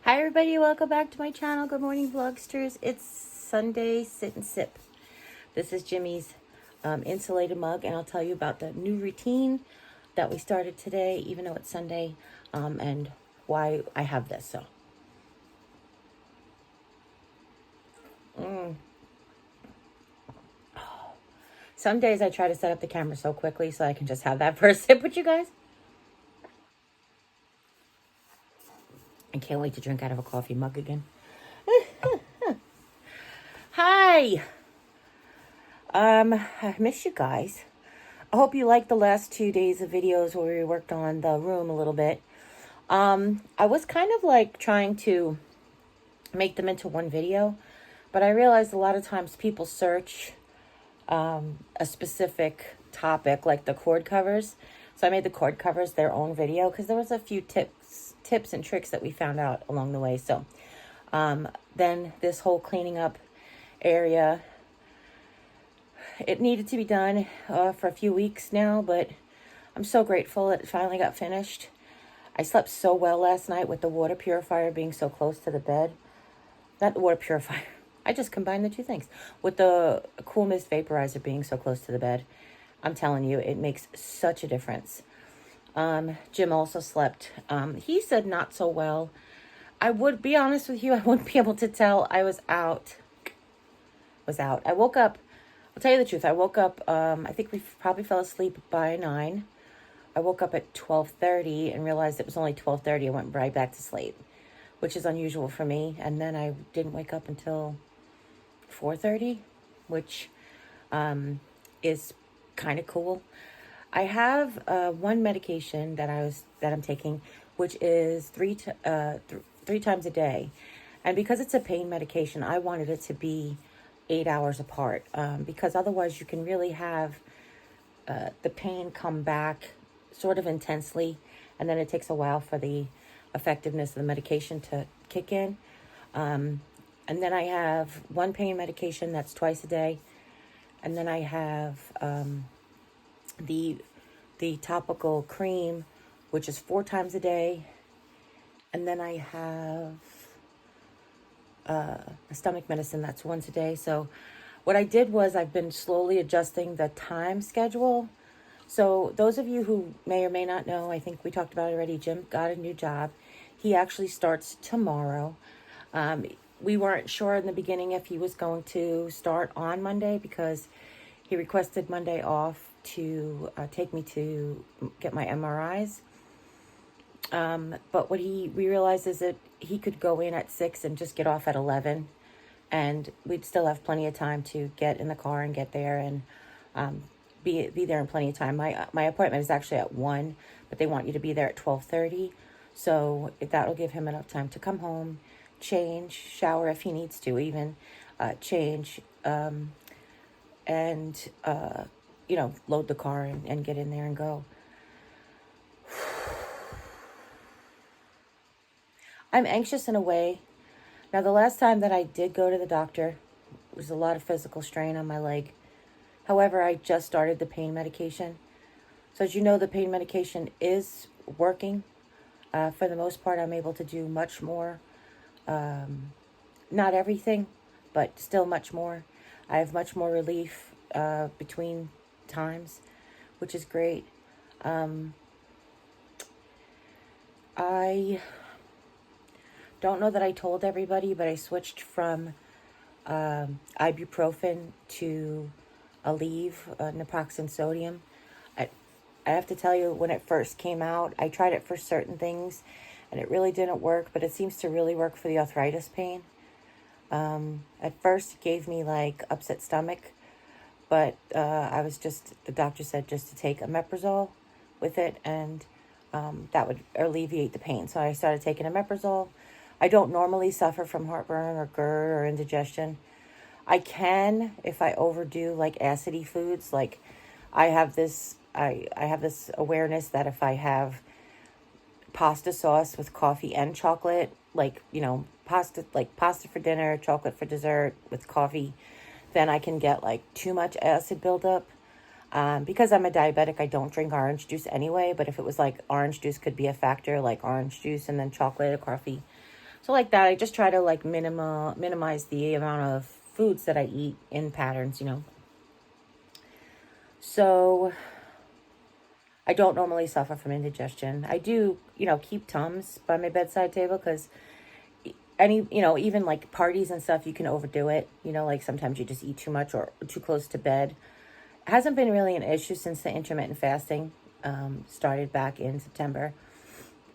Hi everybody, welcome back to my channel. Good morning vlogsters. It's Sunday sit and sip. This is Jimmy's insulated mug, and I'll tell you about the new routine that we started today, even though it's Sunday, and why I have this. So some days I try to set up the camera so quickly so I can just have that first sip with you guys. I can't wait to drink out of a coffee mug again. Hi. I miss you guys. I hope you liked the last 2 days of videos where we worked on the room a little bit. I was kind of like trying to make them into one video, but I realized a lot of times people search a specific topic, like the cord covers. So I made the cord covers their own video because there was a few tips and tricks that we found out along the way. So then this whole cleaning up area, it needed to be done for a few weeks now, but I'm so grateful it finally got finished. I slept so well last night with the water purifier being so close to the bed. Not the water purifier. I just combined the two things. With the cool mist vaporizer being so close to the bed. I'm telling you, it makes such a difference. Jim also slept. He said not so well. I would be honest with you, I wouldn't be able to tell. I was out. I woke up. I'll tell you the truth. I woke up, I think we probably fell asleep by 9. I woke up at 12:30 and realized it was only 12:30. I went right back to sleep, which is unusual for me. And then I didn't wake up until 4:30, which is kind of cool. I have one medication that I'm taking, which is three times a day. And because it's a pain medication, I wanted it to be 8 hours apart, because otherwise you can really have the pain come back sort of intensely, and then it takes a while for the effectiveness of the medication to kick in. And then I have one pain medication that's twice a day, and then I have the topical cream, which is 4 times a day, and then I have a stomach medicine that's once a day. So what I did was I've been slowly adjusting the time schedule. So those of you who may or may not know, I think we talked about it already, Jim got a new job. He actually starts tomorrow. We weren't sure in the beginning if he was going to start on Monday because he requested Monday off to take me to get my MRIs. But what we realized is that he could go in at 6 and just get off at 11, and we'd still have plenty of time to get in the car and get there and be there in plenty of time. My appointment is actually at 1, but they want you to be there at 12:30, so that'll give him enough time to come home, change, shower if he needs to, even change, and load the car and get in there and go. I'm anxious in a way. Now, the last time that I did go to the doctor, there was a lot of physical strain on my leg. However, I just started the pain medication. So as you know, the pain medication is working. For the most part, I'm able to do much more. Not everything, but still much more. I have much more relief between times, which is great. I don't know that I told everybody, but I switched from ibuprofen to Aleve, naproxen sodium. I have to tell you, when it first came out, I tried it for certain things, and it really didn't work, but it seems to really work for the arthritis pain. At first, it gave me like upset stomach, but the doctor said just to take omeprazole with it, and that would alleviate the pain. So I started taking omeprazole. I don't normally suffer from heartburn or GERD or indigestion. I can if I overdo like acidy foods. Like I have this awareness that if I have pasta sauce with coffee and chocolate, pasta for dinner, chocolate for dessert with coffee, then I can get like too much acid buildup. Because I'm a diabetic, I don't drink orange juice anyway, but if it was like orange juice could be a factor, like orange juice and then chocolate or coffee, So like that, I just try to like minimize the amount of foods that I eat in patterns, you know. So I don't normally suffer from indigestion. I do, you know, keep Tums by my bedside table because you know, even like parties and stuff, you can overdo it. You know, like sometimes you just eat too much or too close to bed. It hasn't been really an issue since the intermittent fasting started back in September.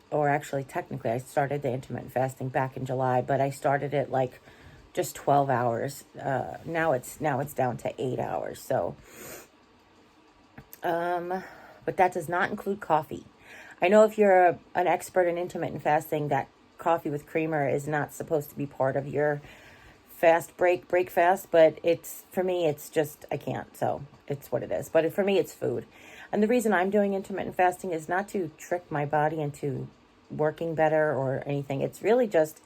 Or actually, technically, I started the intermittent fasting back in July, but I started it like just 12 hours. Now it's down to 8 hours. So, but that does not include coffee. I know if you're an expert in intermittent fasting, that coffee with creamer is not supposed to be part of your break fast, but it's, for me, it's just, I can't, so it's what it is. But for me, it's food. And the reason I'm doing intermittent fasting is not to trick my body into working better or anything. It's really just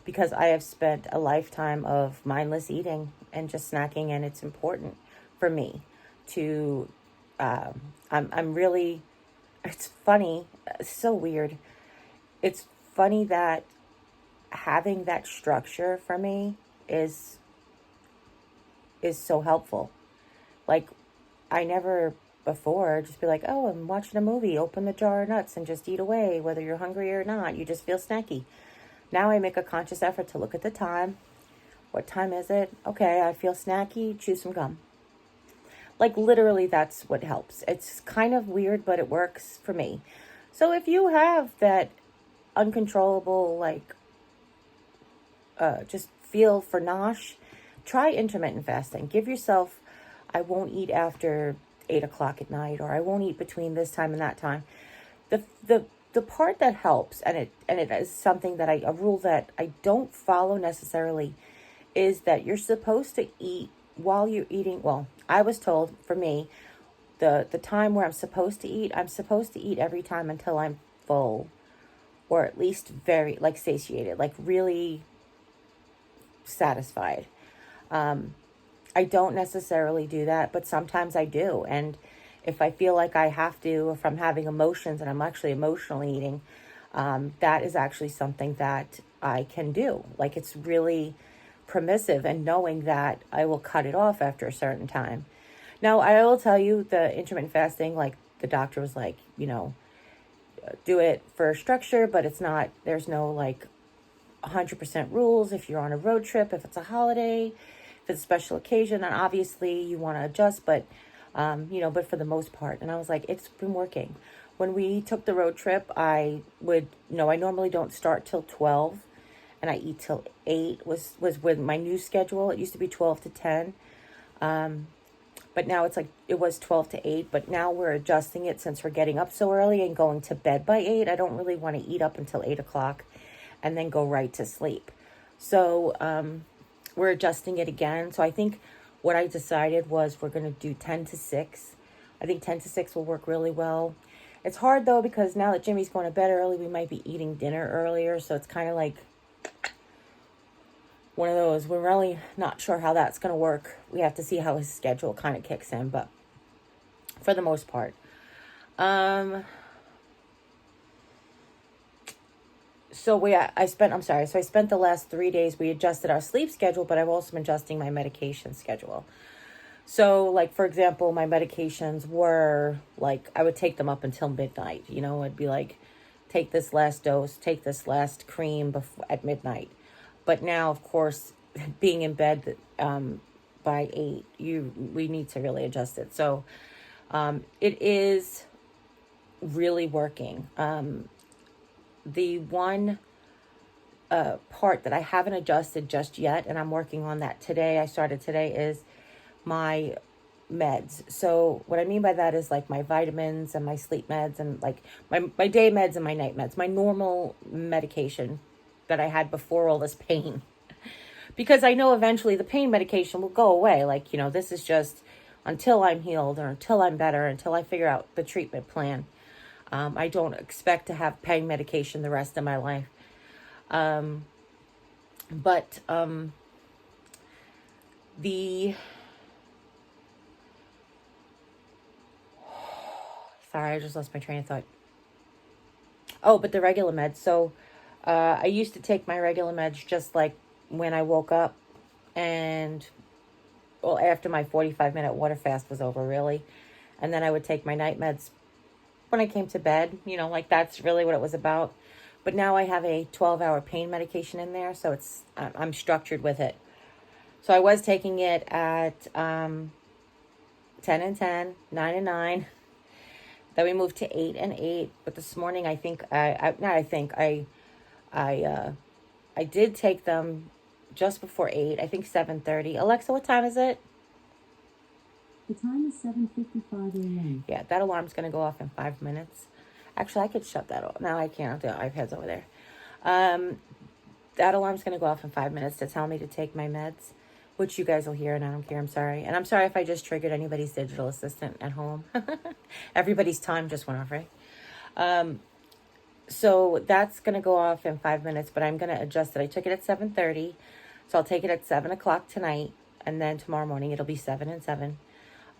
because I have spent a lifetime of mindless eating and just snacking, and it's important for me to, I'm really, it's funny, it's so weird. It's funny that having that structure for me is so helpful. Like, I never before just be like, oh, I'm watching a movie, open the jar of nuts and just eat away, whether you're hungry or not. You just feel snacky. Now I make a conscious effort to look at the time. What time is it? Okay, I feel snacky, chew some gum. Like, literally, that's what helps. It's kind of weird, but it works for me. So if you have that uncontrollable, like, just feel for nosh, try intermittent fasting. Give yourself, I won't eat after 8 o'clock at night, or I won't eat between this time and that time. The part that helps, and it is something that a rule that I don't follow necessarily, is that you're supposed to eat while you're eating. Well, I was told, for me, the time where I'm supposed to eat every time until I'm full, or at least very, like, satiated, like really satisfied. I don't necessarily do that, but sometimes I do. And if I feel like I have to, if I'm having emotions and I'm actually emotionally eating, that is actually something that I can do. Like, it's really permissive, and knowing that I will cut it off after a certain time. Now, I will tell you, the intermittent fasting, like, the doctor was like, you know, do it for structure, but it's not, there's no like 100% rules. If you're on a road trip, if it's a holiday, if it's a special occasion, then obviously you want to adjust, but you know, but for the most part. And I was like, it's been working. When we took the road trip, I normally don't start till 12 and I eat till 8 was with my new schedule. It used to be 12 to 10. But now it's like, it was 12 to 8, but now we're adjusting it since we're getting up so early and going to bed by 8. I don't really want to eat up until 8 o'clock and then go right to sleep. So we're adjusting it again. So I think what I decided was we're going to do 10 to 6. I think 10 to 6 will work really well. It's hard, though, because now that Jimmy's going to bed early, we might be eating dinner earlier. So it's kind of like one of those, we're really not sure how that's going to work. We have to see how his schedule kind of kicks in, but for the most part. So I spent the last 3 days, we adjusted our sleep schedule, but I've also been adjusting my medication schedule. So, like, for example, my medications were, like, I would take them up until midnight. You know, I'd be like, take this last dose, take this last cream at midnight. But now, of course, being in bed by 8, we need to really adjust it. So it is really working. The one part that I haven't adjusted just yet, and I'm working on that today, I started today, is my meds. So what I mean by that is like my vitamins and my sleep meds and like my day meds and my night meds, my normal medication that I had before all this pain. Because I know eventually the pain medication will go away. Like, you know, this is just until I'm healed or until I'm better, until I figure out the treatment plan. I don't expect to have pain medication the rest of my life. But sorry, I just lost my train of thought. Oh, but the regular meds. So I used to take my regular meds just like when I woke up and, well, after my 45-minute water fast was over, really. And then I would take my night meds when I came to bed, you know, like that's really what it was about. But now I have a 12-hour pain medication in there, so I'm structured with it. So I was taking it at 10 and 10, 9 and 9. Then we moved to 8 and 8. But this morning, I did take them just before 8. I think 7:30. Alexa, what time is it? The time is 7:55 a.m. Yeah, that alarm's going to go off in 5 minutes. Actually, I could shut that off. No, I can't. The iPad's over there. That alarm's going to go off in 5 minutes to tell me to take my meds, which you guys will hear, and I don't care. I'm sorry. And I'm sorry if I just triggered anybody's digital assistant at home. Everybody's time just went off, right? So that's going to go off in 5 minutes, but I'm going to adjust it. I took it at 7:30, so I'll take it at 7 o'clock tonight, and then tomorrow morning it'll be 7 and 7.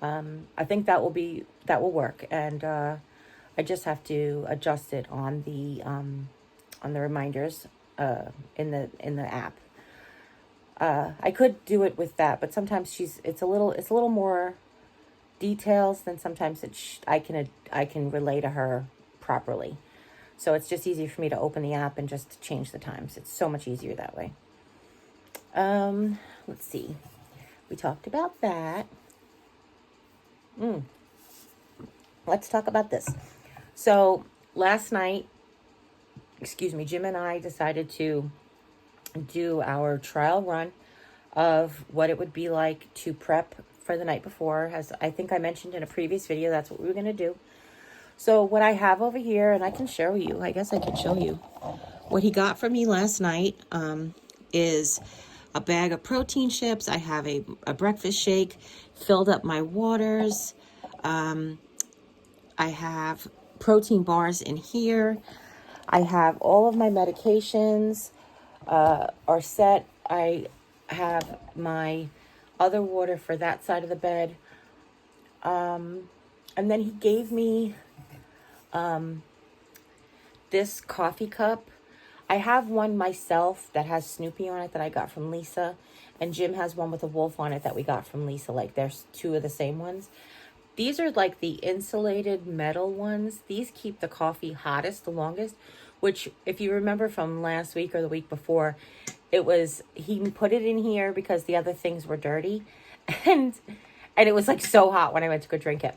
I think that will work, and I just have to adjust it on the reminders in the app. I could do it with that, but sometimes it's a little more details than sometimes I can relay to her properly. So it's just easier for me to open the app and just change the times. It's so much easier that way. Let's see. We talked about that. Let's talk about this. So last night, Jim and I decided to do our trial run of what it would be like to prep for the night before. As I think I mentioned in a previous video, that's what we were going to do. So what I have over here, and I can show you, I guess I can show you, what he got for me last night is a bag of protein chips. I have a breakfast shake, filled up my waters. I have protein bars in here. I have all of my medications are set. I have my other water for that side of the bed. And then he gave me this coffee cup. I have one myself that has Snoopy on it that I got from Lisa. And Jim has one with a wolf on it that we got from Lisa. Like, there's two of the same ones. These are like the insulated metal ones. These keep the coffee hottest the longest, which if you remember from last week or the week before, he put it in here because the other things were dirty. And it was like so hot when I went to go drink it.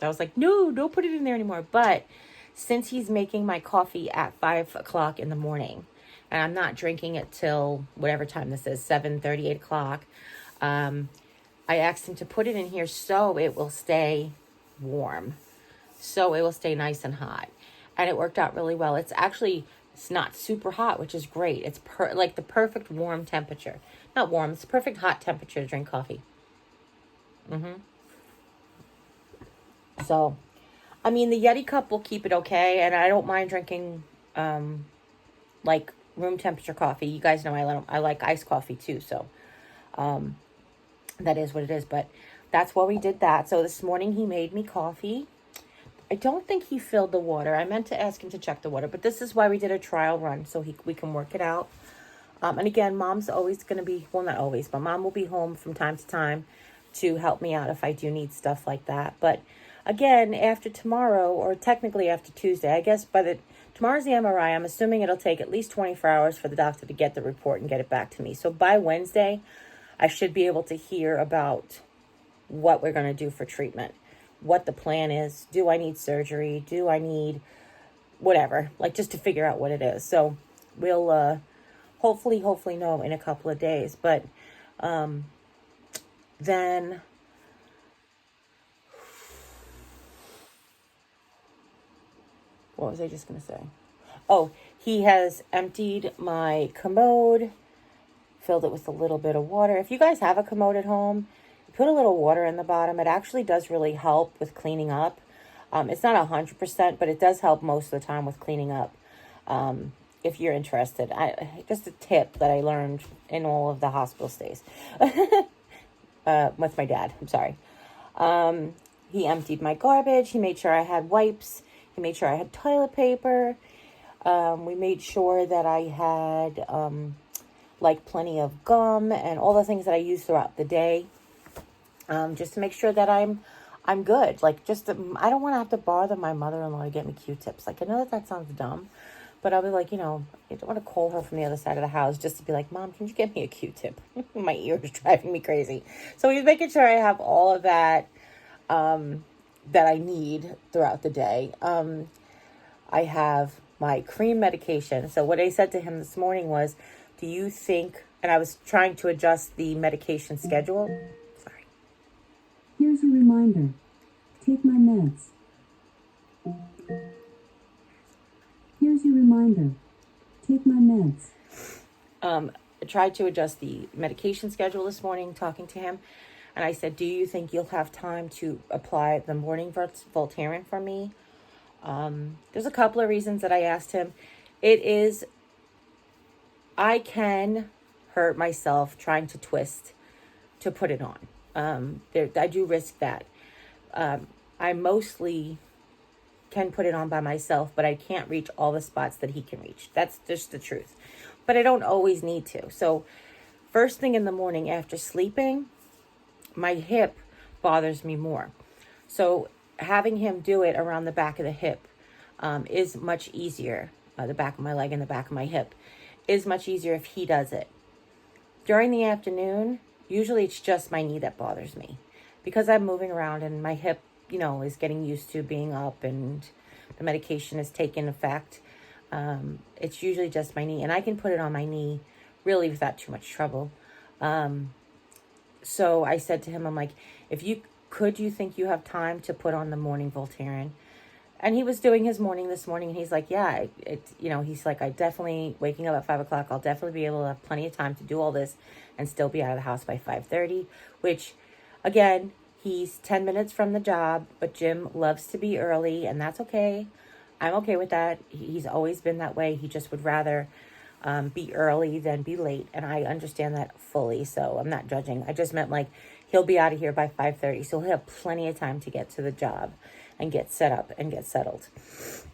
I was like, no, don't put it in there anymore. But since he's making my coffee at 5 o'clock in the morning, and I'm not drinking it till whatever time this is, 7:30, 8 o'clock, I asked him to put it in here so it will stay warm. So it will stay nice and hot. And it worked out really well. It's not super hot, which is great. It's like the perfect warm temperature. Not warm, it's the perfect hot temperature to drink coffee. So, I mean, the Yeti cup will keep it okay. And I don't mind drinking, like, room temperature coffee. You guys know I like iced coffee too. So, that is what it is. But that's why we did that. So this morning he made me coffee. I don't think he filled the water. I meant to ask him to check the water. But this is why we did a trial run. So we can work it out. And again, Mom's always going to be, well, not always, but Mom will be home from time to time to help me out if I do need stuff like that. But again, after tomorrow, or technically after Tuesday, I guess tomorrow's the MRI. I'm assuming it'll take at least 24 hours for the doctor to get the report and get it back to me. So by Wednesday, I should be able to hear about what we're going to do for treatment, what the plan is. Do I need surgery? Do I need whatever? Like, just to figure out what it is. So we'll hopefully know in a couple of days. But then what was I just going to say? Oh, he has emptied my commode, filled it with a little bit of water. If you guys have a commode at home, put a little water in the bottom. It actually does really help with cleaning up. It's not 100%, but it does help most of the time with cleaning up. If you're interested, just a tip that I learned in all of the hospital stays with my dad. I'm sorry. He emptied my garbage. He made sure I had wipes. He made sure I had toilet paper. We made sure that I had like plenty of gum and all the things that I use throughout the day, just to make sure that I'm good. Like, I don't want to have to bother my mother-in-law to get me Q-tips. Like, I know that sounds dumb, but I'll be like, I don't want to call her from the other side of the house just to be like, Mom, can you get me a Q-tip? My ear is driving me crazy. So he's making sure I have all of that that I need throughout the day. I have my cream medication. So what I said to him this morning was, do you think, and I was trying to adjust the medication schedule. Sorry. Here's a reminder. Take my meds. Here's your reminder. Take my meds. I tried to adjust the medication schedule this morning, talking to him. And I said, do you think you'll have time to apply the morning Voltaren for me? There's a couple of reasons that I asked him. I can hurt myself trying to twist to put it on. I do risk that. I mostly can put it on by myself, but I can't reach all the spots that he can reach. That's just the truth. But I don't always need to. So first thing in the morning after sleeping, my hip bothers me more. So having him do it around the back of the hip is much easier. The back of my leg and the back of my hip is much easier if he does it. During the afternoon, usually it's just my knee that bothers me because I'm moving around and my hip, is getting used to being up and the medication is taking effect. It's usually just my knee, and I can put it on my knee really without too much trouble. So I said to him, I'm like, do you think you have time to put on the morning Voltaren? And he was doing his morning this morning, and he's like, yeah, he's like, I definitely, waking up at 5 o'clock, I'll definitely be able to have plenty of time to do all this and still be out of the house by 5:30, which, again, he's 10 minutes from the job, but Jim loves to be early, and that's okay. I'm okay with that. He's always been that way. He just would rather be early than be late, and I understand that fully, so I'm not judging. I just meant, like, he'll be out of here by 5:30, so he'll have plenty of time to get to the job and get set up and get settled.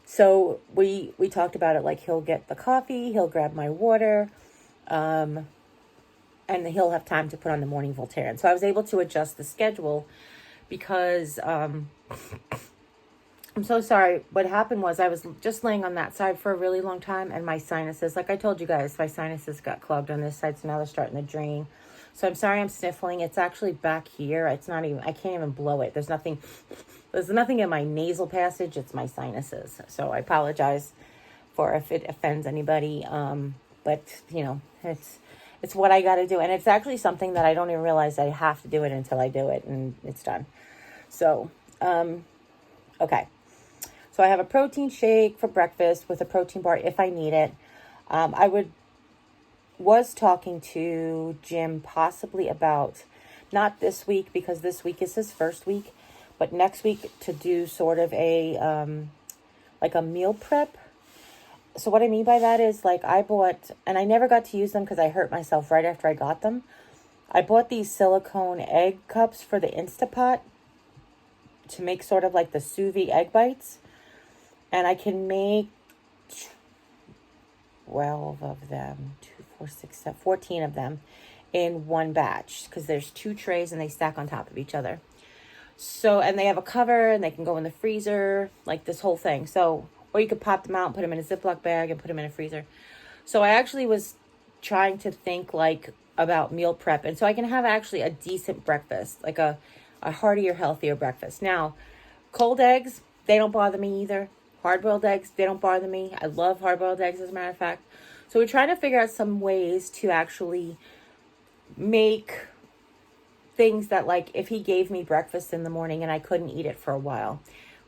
So we talked about it, like, he'll get the coffee, he'll grab my water, and he'll have time to put on the morning Voltaren. So I was able to adjust the schedule because I'm so sorry. What happened was I was just laying on that side for a really long time, and my sinuses, like I told you guys, my sinuses got clogged on this side, so now they're starting to drain. So I'm sorry I'm sniffling. It's actually back here. It's not even, I can't even blow it. There's nothing in my nasal passage. It's my sinuses. So I apologize for if it offends anybody. But it's what I got to do. And it's actually something that I don't even realize I have to do it until I do it and it's done. So, okay. So I have a protein shake for breakfast with a protein bar if I need it. Was talking to Jim possibly about, not this week because this week is his first week, but next week to do sort of a, like a meal prep. So what I mean by that is, like, I bought, and I never got to use them because I hurt myself right after I got them. I bought these silicone egg cups for the Instapot to make sort of like the sous vide egg bites. And I can make 12 of them, 14 of them in one batch because there's 2 trays and they stack on top of each other. So, and they have a cover and they can go in the freezer, like this whole thing. So, or you could pop them out and put them in a Ziploc bag and put them in a freezer. So I actually was trying to think like about meal prep. And so I can have actually a decent breakfast, like a heartier, healthier breakfast. Now, cold eggs, they don't bother me either. Hard-boiled eggs, they don't bother me. I love hard-boiled eggs, as a matter of fact. So we're trying to figure out some ways to actually make things that, like, if he gave me breakfast in the morning and I couldn't eat it for a while,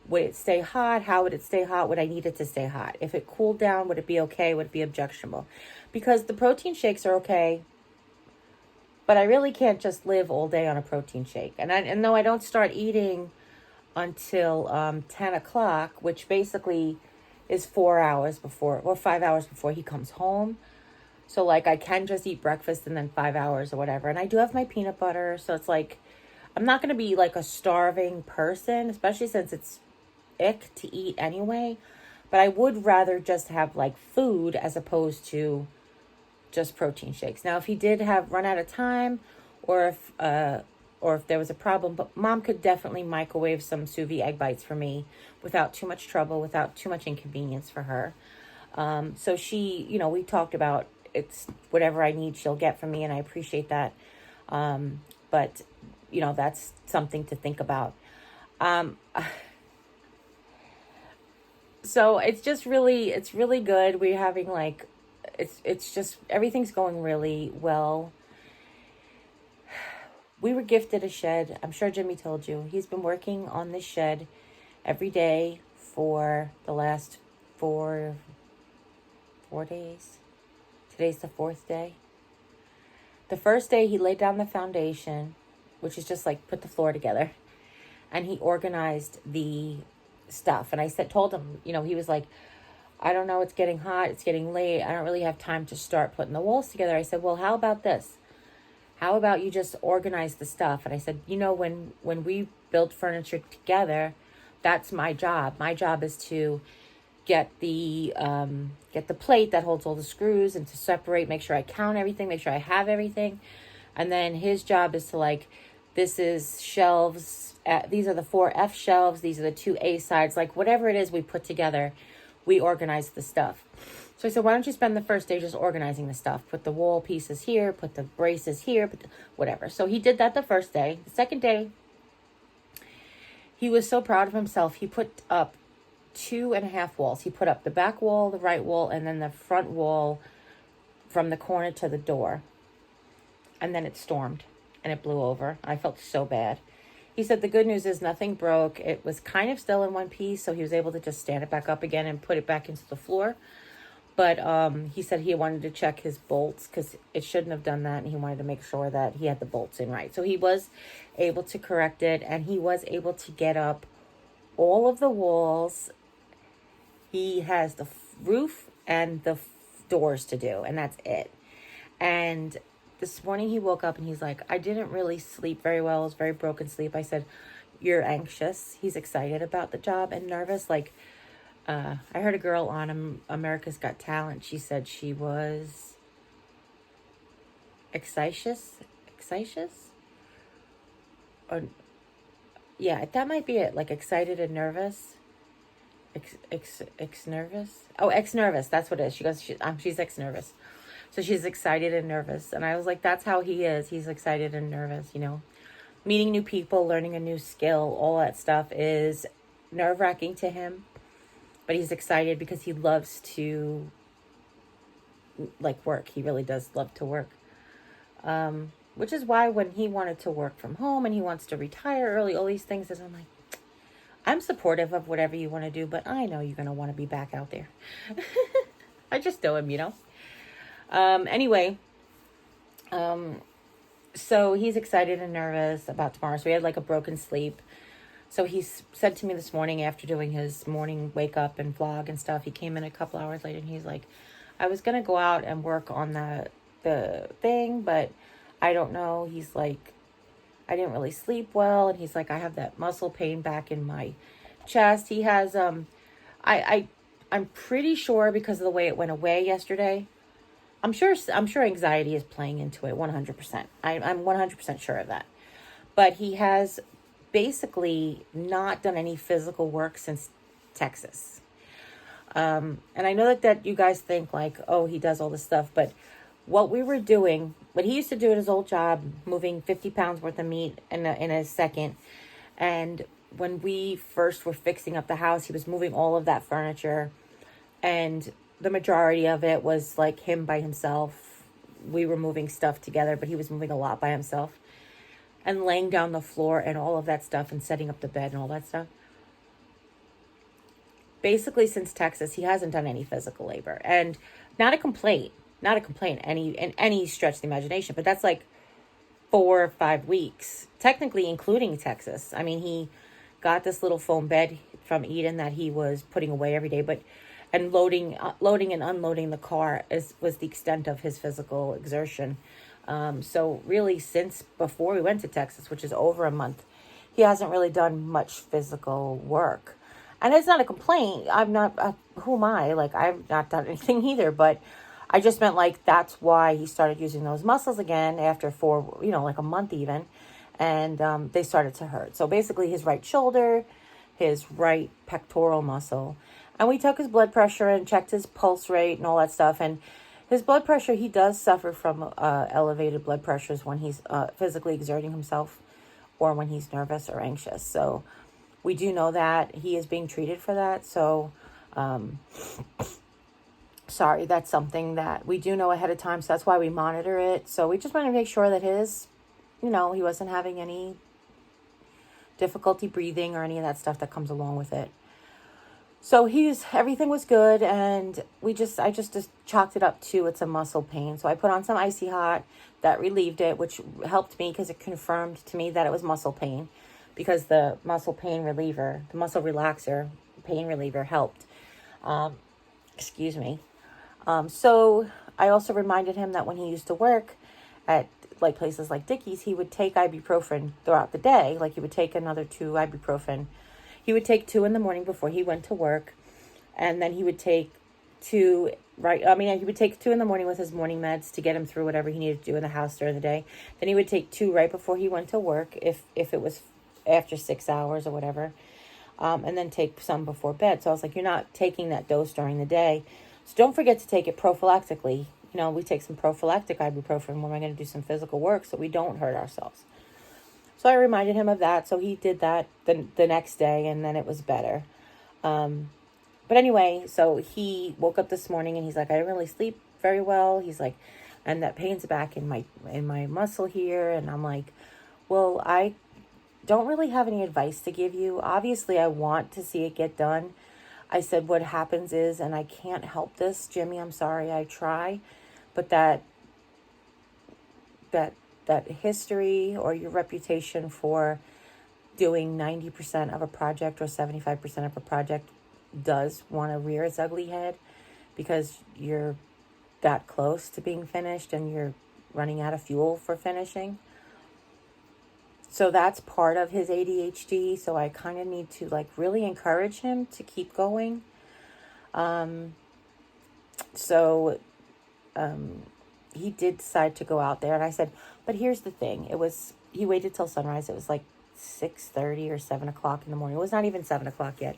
would it stay hot? How would it stay hot? Would I need it to stay hot? If it cooled down, would it be okay? Would it be objectionable? Because the protein shakes are okay, but I really can't just live all day on a protein shake. And though I don't start eating until 10 o'clock, which basically is 4 hours before, or 5 hours before he comes home. So, like, I can just eat breakfast and then 5 hours or whatever. And I do have my peanut butter, so it's like, I'm not going to be like a starving person, especially since it's ick to eat anyway. But I would rather just have like food as opposed to just protein shakes. Now, if he did have run out of time, or if there was a problem, but Mom could definitely microwave some sous vide egg bites for me without too much trouble, without too much inconvenience for her. So she, we talked about it's whatever I need, she'll get from me, and I appreciate that. But that's something to think about. So it's really good. We're having like, it's just, everything's going really well. We were gifted a shed. I'm sure Jimmy told you. He's been working on this shed every day for the last four days. Today's the 4th day. The first day he laid down the foundation, which is just like put the floor together, and he organized the stuff. And I told him, he was like, I don't know, it's getting hot, it's getting late, I don't really have time to start putting the walls together. I said, well, how about this? How about you just organize the stuff? And I said, when we build furniture together, that's my job. My job is to get the plate that holds all the screws and to separate, make sure I count everything, make sure I have everything. And then his job is to this is shelves. These are the 4 F shelves. These are the 2 A sides. Like whatever it is we put together, we organize the stuff. So I said, why don't you spend the first day just organizing the stuff? Put the wall pieces here, put the braces here, whatever. So he did that the first day. The second day, he was so proud of himself. He put up 2.5 walls. He put up the back wall, the right wall, and then the front wall from the corner to the door. And then it stormed and it blew over. I felt so bad. He said the good news is nothing broke. It was kind of still in one piece, so he was able to just stand it back up again and put it back into the floor. But he said he wanted to check his bolts because it shouldn't have done that, and he wanted to make sure that he had the bolts in right. So he was able to correct it, and he was able to get up all of the walls. He has the roof and the doors to do, and that's it. And this morning he woke up and he's like, I didn't really sleep very well. It was very broken sleep. I said, you're anxious. He's excited about the job and nervous. I heard a girl on America's Got Talent. She said she was excited. Or, yeah, that might be it. Like excited and nervous. Nervous. Oh, nervous. That's what it is. She goes, she's nervous. So she's excited and nervous. And I was like, that's how he is. He's excited and nervous, Meeting new people, learning a new skill, all that stuff is nerve-wracking to him. But he's excited because he loves to, work. He really does love to work. Which is why when he wanted to work from home and he wants to retire early, all these things, I'm like, I'm supportive of whatever you want to do, but I know you're going to want to be back out there. I just know him, Anyway, so he's excited and nervous about tomorrow. So he had a broken sleep. So he said to me this morning after doing his morning wake up and vlog and stuff, he came in a couple hours later and he's like, I was going to go out and work on the thing, but I don't know. He's like, I didn't really sleep well. And he's like, I have that muscle pain back in my chest. He has, I'm pretty sure because of the way it went away yesterday, I'm sure anxiety is playing into it 100%. I'm 100% sure of that. But he has basically not done any physical work since Texas. And I know that you guys think oh, he does all this stuff, but what we were doing, what he used to do at his old job, moving 50 pounds worth of meat in a second. And when we first were fixing up the house, he was moving all of that furniture, and the majority of it was him by himself. We were moving stuff together, but he was moving a lot by himself and laying down the floor and all of that stuff and setting up the bed and all that stuff. Basically, since Texas, he hasn't done any physical labor, and not a complaint in any stretch of the imagination, but that's 4 or 5 weeks, technically including Texas. I mean, he got this little foam bed from Eden that he was putting away every day, and loading and unloading the car was the extent of his physical exertion. So really, since before we went to Texas, which is over a month, he hasn't really done much physical work. And it's not a complaint. I'm not, who am I? Like, I've not done anything either, but I just meant like, that's why he started using those muscles again after like a month even. And they started to hurt. So basically his right shoulder, his right pectoral muscle. And we took his blood pressure and checked his pulse rate and all that stuff. And his blood pressure, he does suffer from elevated blood pressures when he's physically exerting himself or when he's nervous or anxious. So we do know that he is being treated for that. So, sorry, that's something that we do know ahead of time. So that's why we monitor it. So we just want to make sure that he wasn't having any difficulty breathing or any of that stuff that comes along with it. So everything was good, and I just chalked it up to it's a muscle pain. So I put on some icy hot that relieved it, which helped me because it confirmed to me that it was muscle pain, because the muscle relaxer pain reliever helped. Excuse me. So I also reminded him that when he used to work at like places like Dickie's, he would take ibuprofen throughout the day. Like he would take another 2 ibuprofen. He would take 2 in the morning before he went to work. And then he would take 2, he would take 2 in the morning with his morning meds to get him through whatever he needed to do in the house during the day. Then he would take 2 right before he went to work, if it was after 6 hours or whatever. And then take some before bed. So I was like, you're not taking that dose during the day. So don't forget to take it prophylactically. We take some prophylactic ibuprofen when we're going to do some physical work so we don't hurt ourselves. So I reminded him of that. So he did that the next day, and then it was better. But anyway, so he woke up this morning and he's like, I didn't really sleep very well. He's like, and that pain's back in my muscle here. And I'm like, well, I don't really have any advice to give you. Obviously, I want to see it get done. I said, what happens is, and I can't help this, Jimmy, I'm sorry, I try, but that history or your reputation for doing 90% of a project or 75% of a project does want to rear its ugly head, because you're that close to being finished and you're running out of fuel for finishing. So that's part of his ADHD. So I kind of need to like really encourage him to keep going. He did decide to go out there, and I said, but here's the thing. He waited till sunrise. It was like 6:30 or 7 o'clock in the morning. It was not even 7 o'clock yet.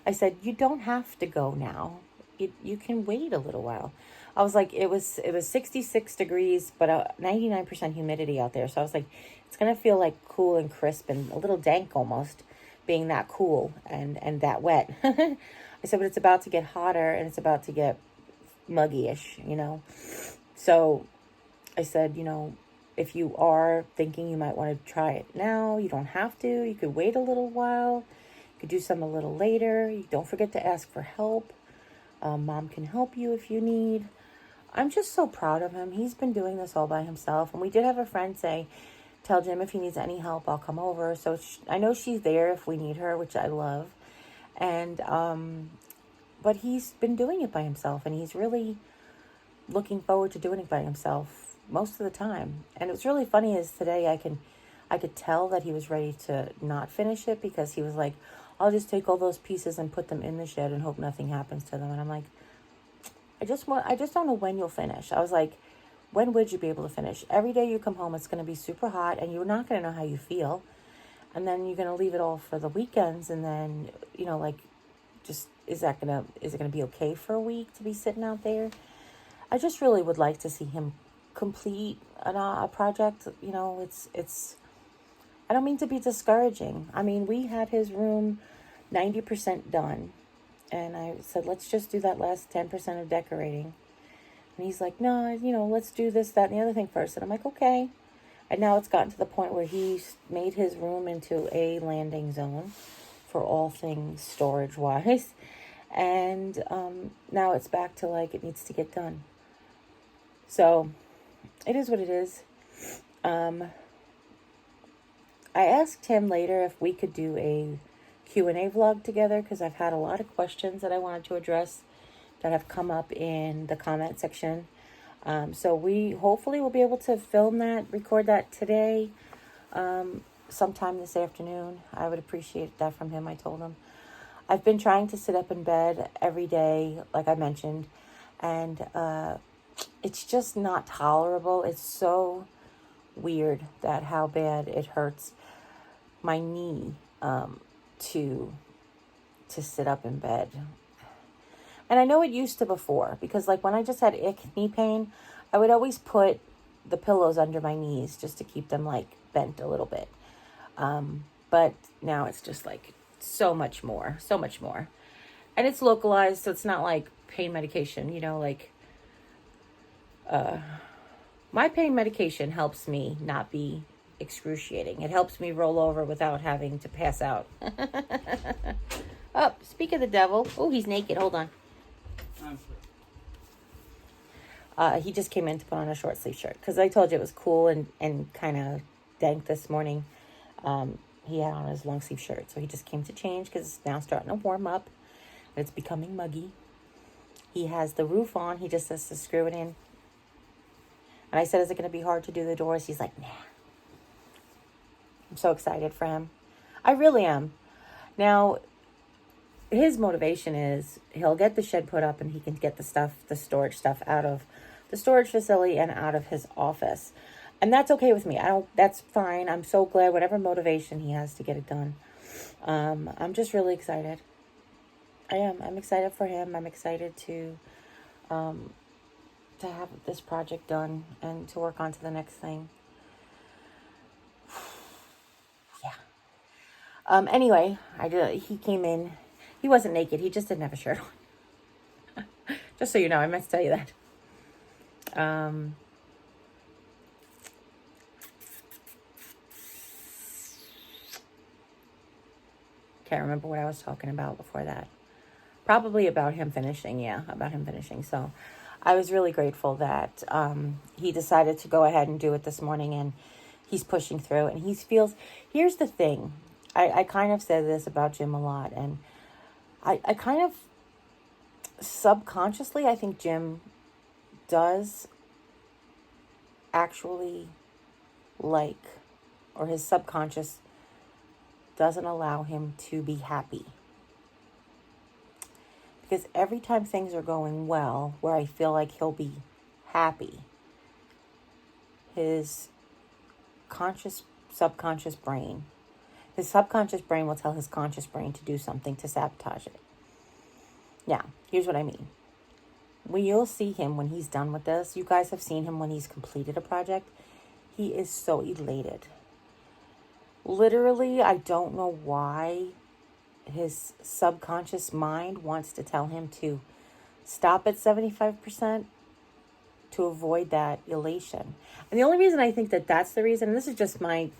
I said, you don't have to go now. You can wait a little while. I was like, it was 66 degrees, but 99% humidity out there. So I was like, it's going to feel like cool and crisp and a little dank almost, being that cool and that wet. I said, but it's about to get hotter and it's about to get muggy-ish, So I said, if you are thinking you might want to try it now, you don't have to. You could wait a little while. You could do some a little later. Don't forget to ask for help. Mom can help you if you need. I'm just so proud of him. He's been doing this all by himself. And we did have a friend say, tell Jim if he needs any help, I'll come over. So I know she's there if we need her, which I love. And, but he's been doing it by himself, and he's really looking forward to doing it by himself most of the time. And it was really funny is today I could tell that he was ready to not finish it, because he was like, I'll just take all those pieces and put them in the shed and hope nothing happens to them. And I'm like, I just don't know when you'll finish. I was like, when would you be able to finish? Every day you come home, it's going to be super hot and you're not going to know how you feel. And then you're going to leave it all for the weekends. And then, is it going to be okay for a week to be sitting out there? I just really would like to see him complete a project. It's, I don't mean to be discouraging. I mean, we had his room 90% done. And I said, let's just do that last 10% of decorating. And he's like, no, let's do this, that, and the other thing first. And I'm like, okay. And now it's gotten to the point where he's made his room into a landing zone for all things storage-wise. And now it's back to like it needs to get done. So it is what it is. I asked him later if we could do a Q&A vlog together, because I've had a lot of questions that I wanted to address that have come up in the comment section. So we hopefully will be able to record that today, sometime this afternoon. I would appreciate that from him, I told him. I've been trying to sit up in bed every day, like I mentioned, and it's just not tolerable. It's so weird that how bad it hurts my knee to sit up in bed. And I know it used to before, because like when I just had knee pain, I would always put the pillows under my knees just to keep them like bent a little bit. But now it's just like so much more. And it's localized, so it's not like pain medication, like my pain medication helps me not be excruciating. It helps me roll over without having to pass out. Oh, speak of the devil. Oh, he's naked. Hold on. He just came in to put on a short sleeve shirt because I told you it was cool and kind of dank this morning. He had on his long sleeve shirt, so he just came to change because it's now starting to warm up. It's becoming muggy. He has the roof on. He just has to screw it in. And I said, is it going to be hard to do the doors? He's like, nah. I'm so excited for him. I really am. Now, his motivation is he'll get the shed put up and he can get the storage stuff out of the storage facility and out of his office. And that's okay with me. That's fine. I'm so glad whatever motivation he has to get it done. I'm just really excited. I am. I'm excited for him. I'm excited to have this project done and to work on to the next thing. Yeah. Anyway, he came in. He wasn't naked. He just didn't have a shirt on. Just so you know, I meant to tell you that. Can't remember what I was talking about before that. Probably about him finishing. Yeah, about him finishing. So I was really grateful that he decided to go ahead and do it this morning, and he's pushing through. And here's the thing. I kind of said this about Jim a lot, and I kind of subconsciously, I think Jim does actually like, or his subconscious doesn't allow him to be happy. Because every time things are going well, where I feel like he'll be happy, his subconscious brain will tell his conscious brain to do something to sabotage it. Now, here's what I mean. You'll see him when he's done with this. You guys have seen him when he's completed a project. He is so elated. Literally, I don't know why his subconscious mind wants to tell him to stop at 75% to avoid that elation. And the only reason I think that's the reason, and this is just my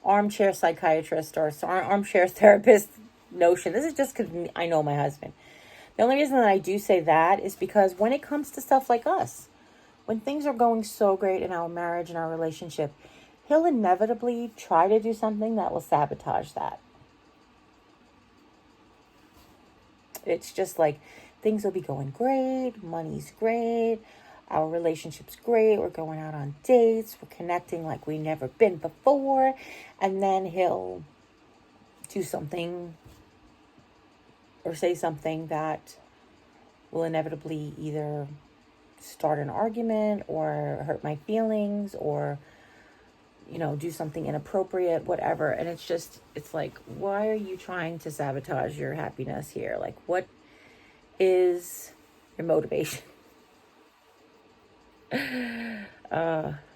armchair psychiatrist or armchair therapist notion. This is just because I know my husband. The only reason that I do say that is because when it comes to stuff like us, when things are going so great in our marriage and our relationship, he'll inevitably try to do something that will sabotage that. It's just like things will be going great, money's great, our relationship's great, we're going out on dates, we're connecting like we've never been before, and then he'll do something or say something that will inevitably either start an argument or hurt my feelings or, do something inappropriate, whatever. And it's like, why are you trying to sabotage your happiness here? Like, what is your motivation?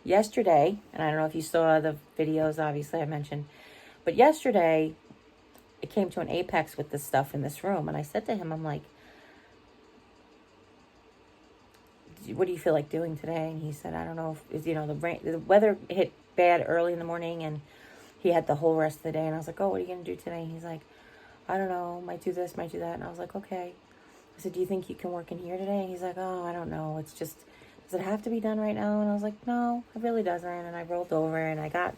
Yesterday, and I don't know if you saw the videos, obviously I mentioned, but yesterday it came to an apex with this stuff in this room. And I said to him, I'm like, what do you feel like doing today? And he said, I don't know if, the weather hit bad early in the morning and he had the whole rest of the day. And I was like, oh, what are you going to do today? And he's like, I don't know, might do this, might do that. And I was like, okay. I said, do you think you can work in here today? And he's like, oh, I don't know. It's just, does it have to be done right now? And I was like, no, it really doesn't. And I rolled over and I got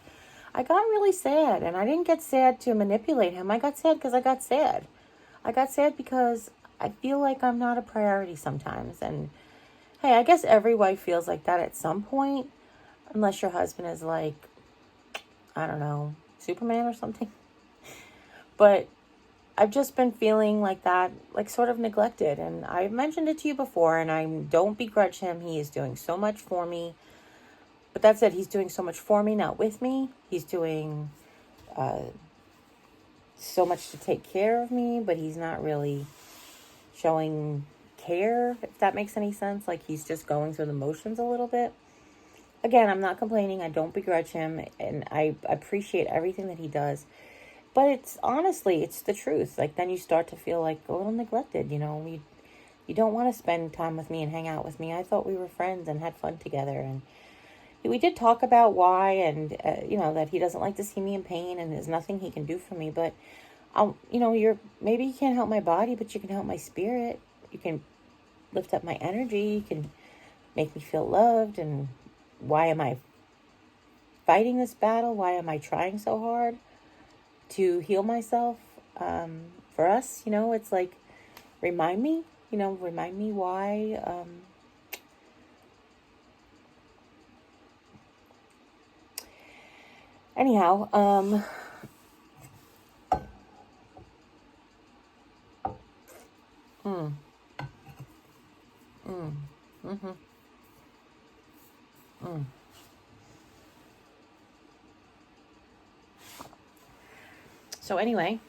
really sad. And I didn't get sad to manipulate him. I got sad because I got sad. I got sad because I feel like I'm not a priority sometimes. And hey, I guess every wife feels like that at some point, unless your husband is like, I don't know, Superman or something. But I've just been feeling like that, like sort of neglected. And I've mentioned it to you before, and I don't begrudge him. He is doing so much for me. But that said, he's doing so much for me, not with me. He's doing so much to take care of me, but he's not really showing care, if that makes any sense. Like, he's just going through the motions a little bit. Again, I'm not complaining. I don't begrudge him, and I appreciate everything that he does. But it's honestly, it's the truth. Like, then you start to feel like a little neglected, you know. You don't want to spend time with me and hang out with me. I thought we were friends and had fun together. And we did talk about why, and, that he doesn't like to see me in pain and there's nothing he can do for me. But, maybe you can't help my body, but you can help my spirit. You can lift up my energy. You can make me feel loved. And why am I fighting this battle? Why am I trying so hard to heal myself? For us, it's like, remind me why. Anyhow, So anyway,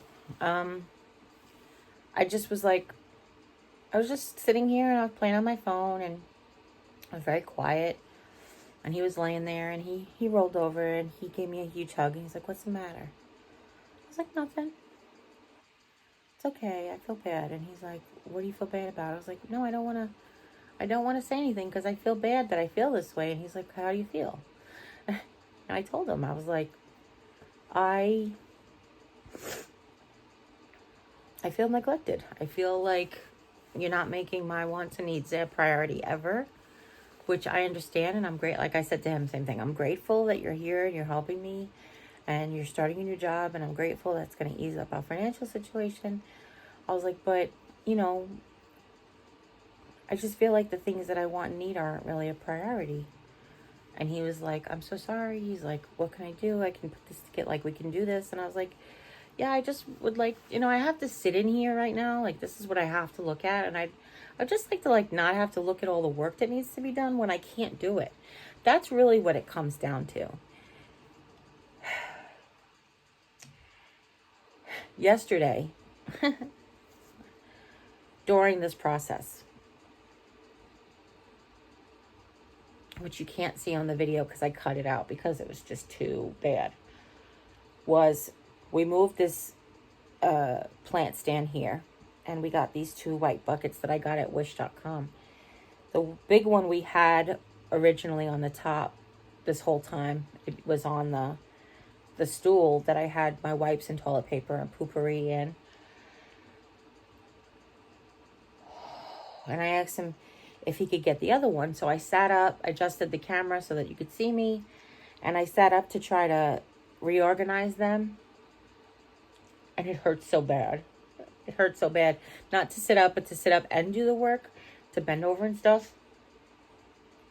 I just was like, I was just sitting here and I was playing on my phone and I was very quiet. And he was laying there and he rolled over and he gave me a huge hug. And he's like, "What's the matter?" I was like, "Nothing. It's okay. I feel bad." And he's like, "What do you feel bad about?" I was like, "No, I don't want to say anything because I feel bad that I feel this way." And he's like, "How do you feel?" And I told him, I was like, I feel neglected. I feel like you're not making my wants and needs a priority ever, which I understand. And I'm great. Like I said to him, same thing. I'm grateful that you're here and you're helping me and you're starting a new job. And I'm grateful that's going to ease up our financial situation. I was like, but, I just feel like the things that I want and need aren't really a priority. And he was like, "I'm so sorry." He's like, "What can I do? I can put this together. Like, we can do this." And I was like, "Yeah, I just would like, I have to sit in here right now. Like, this is what I have to look at. And I'd just like to, like, not have to look at all the work that needs to be done when I can't do it." That's really what it comes down to. Yesterday, during this process, which you can't see on the video because I cut it out because it was just too bad, was we moved this plant stand here, and we got these 2 white buckets that I got at wish.com. The big one we had originally on the top this whole time. It was on the stool that I had my wipes and toilet paper and poopery in. And I asked him if he could get the other one. So I sat up, adjusted the camera so that you could see me, and I sat up to try to reorganize them. And it hurt so bad. It hurt so bad. Not to sit up, but to sit up and do the work, to bend over and stuff.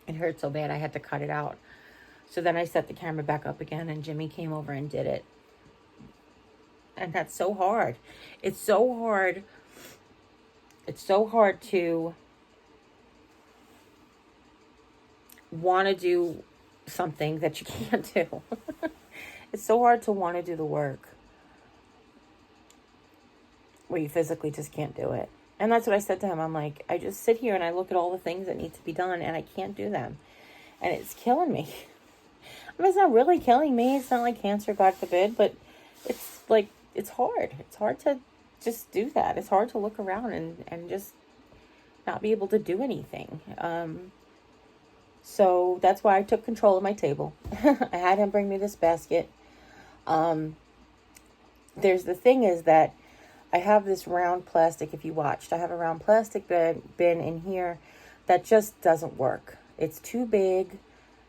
It hurt so bad I had to cut it out. So then I set the camera back up again and Jimmy came over and did it. And that's so hard. It's so hard. It's so hard to want to do something that you can't do. It's so hard to want to do the work where you physically just can't do it. And that's what I said to him. I'm like, I just sit here and I look at all the things that need to be done and I can't do them. And it's killing me. I mean, it's not really killing me. It's not like cancer, God forbid, but it's like, it's hard. It's hard to just do that. It's hard to look around and just not be able to do anything. So that's why I took control of my table. I had him bring me this basket. There's the thing is that I have this round plastic, if you watched, I have a round plastic bin in here that just doesn't work. It's too big.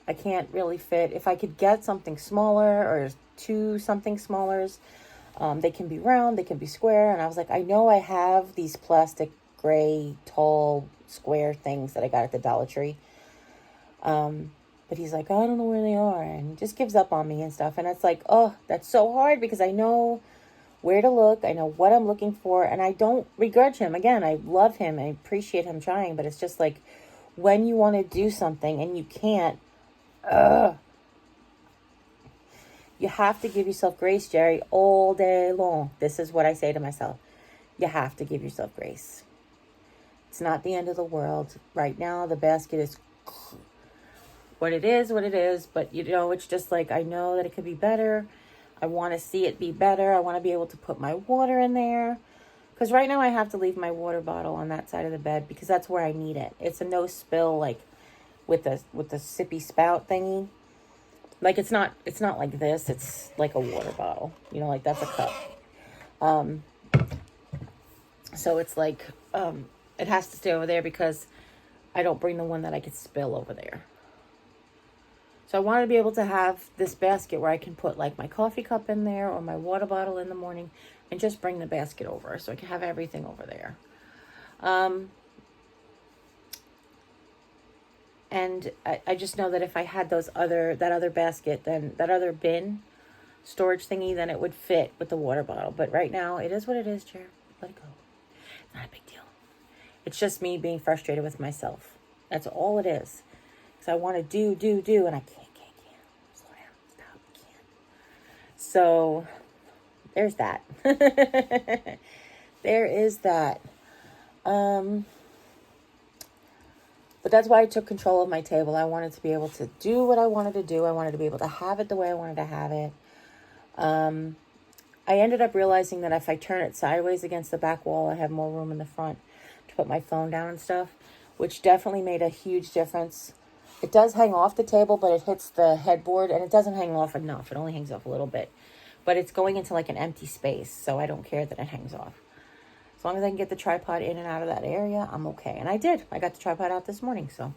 I can't really fit. If I could get something smaller or 2 something smallers, they can be round, they can be square. And I was like, I know I have these plastic gray, tall, square things that I got at the Dollar Tree. But he's like, "Oh, I don't know where they are," and just gives up on me and stuff. And it's like, oh, that's so hard because I know where to look. I know what I'm looking for, and I don't begrudge him. Again, I love him. I appreciate him trying, but it's just like when you want to do something and you can't, you have to give yourself grace, Jerry, all day long. This is what I say to myself. You have to give yourself grace. It's not the end of the world. Right now, the basket is what it is, but you know, it's just like, I know that it could be better. I want to see it be better. I want to be able to put my water in there. Because right now I have to leave my water bottle on that side of the bed because that's where I need it. It's a no spill, like with the sippy spout thingy. Like it's not like this. It's like a water bottle. You know, like that's a cup. So it's like, it has to stay over there because I don't bring the one that I could spill over there. So I want to be able to have this basket where I can put like my coffee cup in there or my water bottle in the morning and just bring the basket over so I can have everything over there. And I just know that if I had that other basket, then that other bin storage thingy, then it would fit with the water bottle. But right now it is what it is, Jer. Let it go. It's not a big deal. It's just me being frustrated with myself. That's all it is. Because I want to do, and I can't. Slow down. Stop. I can't. So, there's that. There is that. But that's why I took control of my table. I wanted to be able to do what I wanted to do. I wanted to be able to have it the way I wanted to have it. I ended up realizing that if I turn it sideways against the back wall, I have more room in the front to put my phone down and stuff, which definitely made a huge difference. It does hang off the table, but it hits the headboard, and it doesn't hang off enough. It only hangs off a little bit. But it's going into like an empty space, so I don't care that it hangs off. As long as I can get the tripod in and out of that area, I'm okay. And I did. I got the tripod out this morning, so